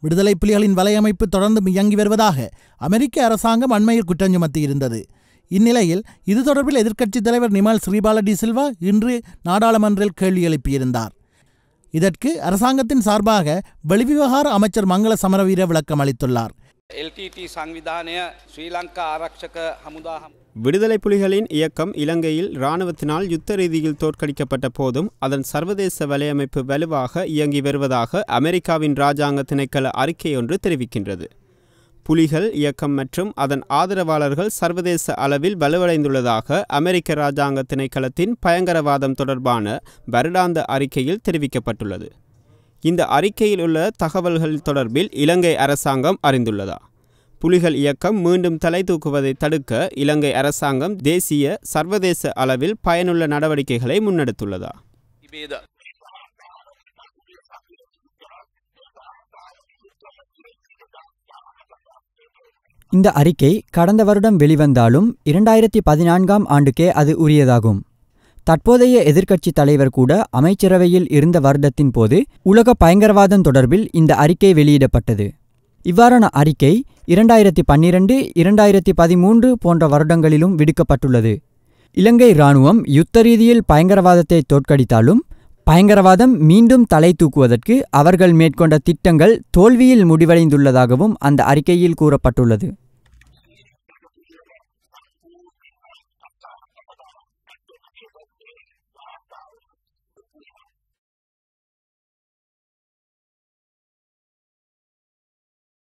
விடுதலை புலிகளின் வலையமைப்பு தொடர்ந்து இயங்கி வருவதாக அமெரிக்க அரசாங்கம் அண்மையில் குற்றம் சுமத்தியிருந்தது. இந்நிலையில் இது தொடர்பில் எதிர்க்கட்சித் தலைவர் நிமல் ஸ்ரீபால டி சில்வா இன்று நாடாளுமன்றில் கேள்வி எழுப்பியிருந்தார். இதற்கு அரசாங்கத்தின் சார்பாக வெளிவிவகார அமைச்சர் மங்கள சமரவீர விளக்கம் அளித்துள்ளார். விடுதலை புலிகளின் இயக்கம் இலங்கையில் இராணுவத்தினால் யுத்த ரீதியில் தோற்கடிக்கப்பட்ட போதும் அதன் சர்வதேச வலையமைப்பு வலுவாக இயங்கி வருவதாக அமெரிக்காவின் இராஜாங்க திணைக்கள அறிக்கையொன்று தெரிவிக்கின்றது. புலிகள் இயக்கம் மற்றும் அதன் ஆதரவாளர்கள் சர்வதேச அளவில் வலுவடைந்துள்ளதாக அமெரிக்க இராஜாங்க திணைக்களத்தின் பயங்கரவாதம் தொடர்பான வருடாந்த அறிக்கையில் தெரிவிக்கப்பட்டுள்ளது. இந்த அறிக்கையில் உள்ள தகவல்கள் தொடர்பில் இலங்கை அரசாங்கம் அறிந்துள்ளதா? புலிகள் இயக்கம் மீண்டும் தலை தூக்குவதை தடுக்க இலங்கை அரசாங்கம் தேசிய சர்வதேச அளவில் பயனுள்ள நடவடிக்கைகளை முன்னெடுத்துள்ளதா? இந்த அறிக்கை கடந்த வருடம் வெளிவந்தாலும் 2014ஆம் ஆண்டுக்கே அது உரியதாகும். தற்போதைய எதிர்க்கட்சி தலைவர் கூட அமைச்சரவையில் இருந்த வருடத்தின் போது உலக பயங்கரவாதம் தொடர்பில் இந்த அறிக்கை வெளியிடப்பட்டது. இவ்வாறான அறிக்கை 2012, 2013 போன்ற வருடங்களிலும் விடுக்கப்பட்டுள்ளது. இலங்கை இராணுவம் யுத்த ரீதியில் பயங்கரவாதத்தை தோற்கடித்தாலும் பயங்கரவாதம் மீண்டும் தலை தூக்குவதற்கு அவர்கள் மேற்கொண்ட திட்டங்கள் தோல்வியில் முடிவடைந்துள்ளதாகவும் அந்த அறிக்கையில் கூறப்பட்டுள்ளது.